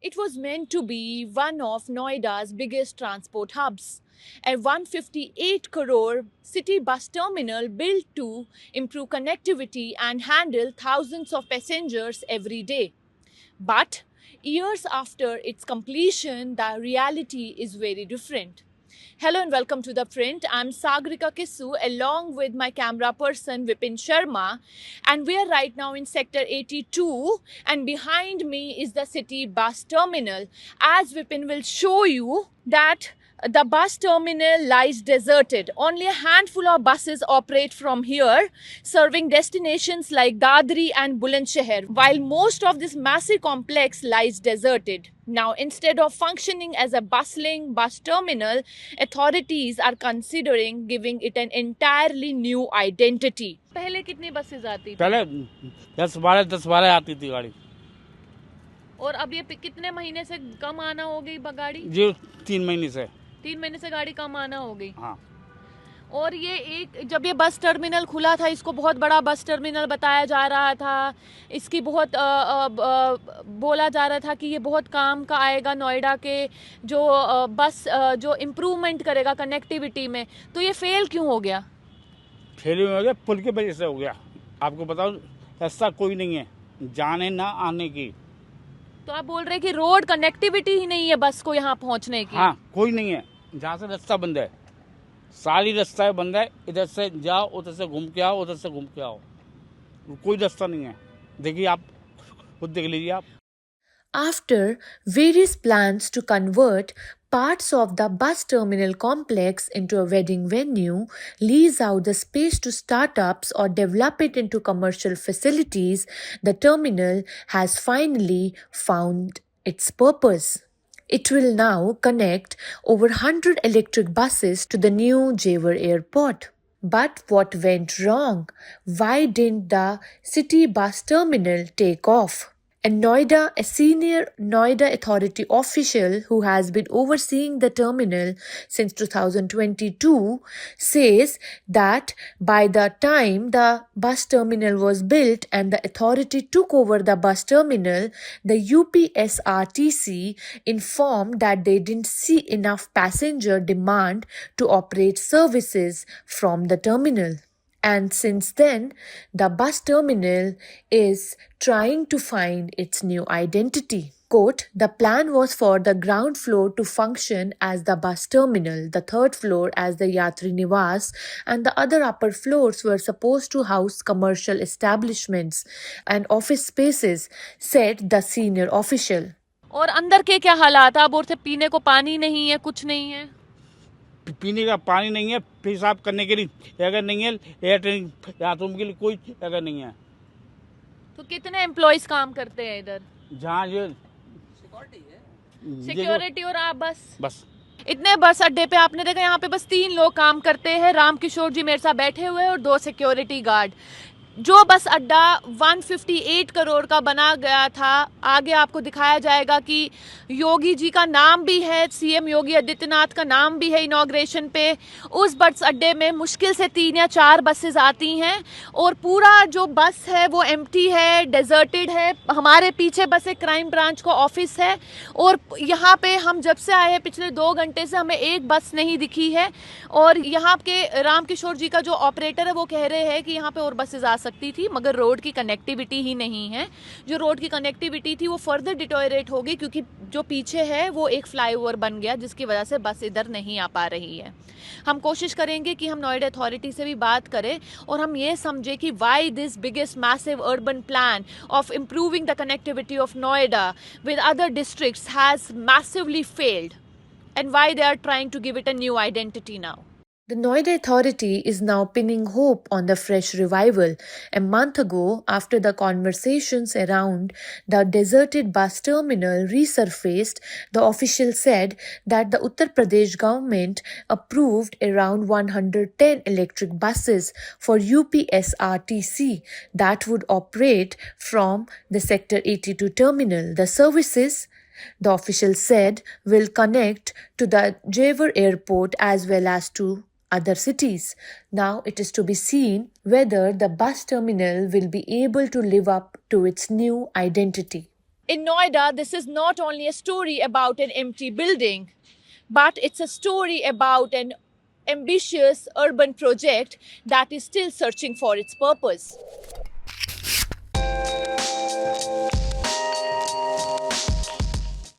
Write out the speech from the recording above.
It was meant to be one of Noida's biggest transport hubs. A 158 crore city bus terminal built to improve connectivity and handle thousands of passengers every day. But years after its completion, the reality is very different. Hello and welcome to The Print. I'm Sagrika Kissu along with my camera person Vipin Sharma, and we are right now in sector 82, and behind me is the city bus terminal. As Vipin will show you that the bus terminal lies deserted. Only a handful of buses operate from here, serving destinations like Dadri and Bulandshahr, while most of this massive complex lies deserted. Now, instead of functioning as a bustling bus terminal, authorities are considering giving it an entirely new identity. पहले कितनी buses आती थी? पहले 10-12 आती थी गाड़ी और अब ये कितने महीने से कम आना हो गई गाड़ी? जी 3 महीने से 3 महीने से गाड़ी कम आना हो गई। हाँ। और ये जब ये बस टर्मिनल खुला था, इसको बहुत बड़ा बस टर्मिनल बताया जा रहा था, इसकी बहुत बोला जा रहा था कि ये बहुत काम का आएगा नोएडा के जो बस जो इम्प्रूवमेंट करेगा कनेक्टिविटी में। तो ये फेल क्यों हो गया? फेल हो गया, पुल की वजह से हो गया। आपको बताओ ऐसा कोई नहीं है जाने ना आने की। तो आप बोल रहे हैं कि रोड कनेक्टिविटी ही नहीं है बस को यहाँ पहुँचने की? हाँ, कोई नहीं है। जहाँ से रास्ता बंद है, सारी रास्ता बंद है। इधर से जाओ, उधर से घूम के आओ, उधर से घूम के आओ, कोई रास्ता नहीं है। देखिए, आप खुद देख लीजिए आप। After various plans to convert parts of the bus terminal complex into a wedding venue, lease out the space to startups, or develop it into commercial facilities, the terminal has finally found its purpose. It will now connect over 100 electric buses to the new Jewar airport. But what went wrong? Why didn't the city bus terminal take off? A senior Noida authority official who has been overseeing the terminal since 2022, says that by the time the bus terminal was built and the authority took over the bus terminal, the UPSRTC informed that they didn't see enough passenger demand to operate services from the terminal. And since then, the bus terminal is trying to find its new identity. Quote, the plan was for the ground floor to function as the bus terminal, the third floor as the Yatri Niwas, and the other upper floors were supposed to house commercial establishments and office spaces, said the senior official. और अंदर के क्या हालात? आप बोलते पीने को पानी नहीं है, कुछ नहीं है। पीने का पानी नहीं है, पेशाब करने के लिए अगर नहीं है, लैट्रिन बाथरूम के लिए कोई अगर नहीं है। तो कितने एम्प्लॉइज काम करते हैं इधर? जहाँ ये सिक्योरिटी और आप बस इतने बस अड्डे पे आपने देखा यहाँ पे बस 3 लोग काम करते हैं। रामकिशोर जी मेरे साथ बैठे हुए हैं और 2 सिक्योरिटी गार्ड। जो बस अड्डा 158 करोड़ का बना गया था, आगे आपको दिखाया जाएगा कि योगी जी का नाम भी है, सीएम योगी आदित्यनाथ का नाम भी है इनॉग्रेशन पे। उस बस अड्डे में मुश्किल से 3 या 4 बसेस आती हैं और पूरा जो बस है वो एम्प्टी है, डेजर्टेड है। हमारे पीछे बस एक क्राइम ब्रांच का ऑफिस है और यहाँ पे हम जब से आए हैं पिछले 2 घंटे से हमें एक बस नहीं दिखी है। और यहाँ के रामकिशोर जी का जो ऑपरेटर है वो कह रहे हैं कि यहाँ पे और बसेस आ सकती थी, मगर रोड की कनेक्टिविटी ही नहीं है। जो रोड की कनेक्टिविटी थी वो फर्दर डिटोरेट होगी क्योंकि जो पीछे है वो एक फ्लाईओवर बन गया जिसकी वजह से बस इधर नहीं आ पा रही है। हम कोशिश करेंगे कि हम नोएडा अथॉरिटी से भी बात करें और हम ये समझे कि why this biggest massive urban plan of improving the connectivity of Noida with other districts has massively failed and why they are trying to give it a new identity now. The Noida Authority is now pinning hope on the fresh revival. A month ago, after the conversations around the deserted bus terminal resurfaced, the official said that the Uttar Pradesh government approved around 110 electric buses for UPSRTC that would operate from the Sector 82 terminal. The services, the official said, will connect to the Jewar airport as well as to other cities. Now it is to be seen whether the bus terminal will be able to live up to its new identity. In Noida, this is not only a story about an empty building, but it's a story about an ambitious urban project that is still searching for its purpose.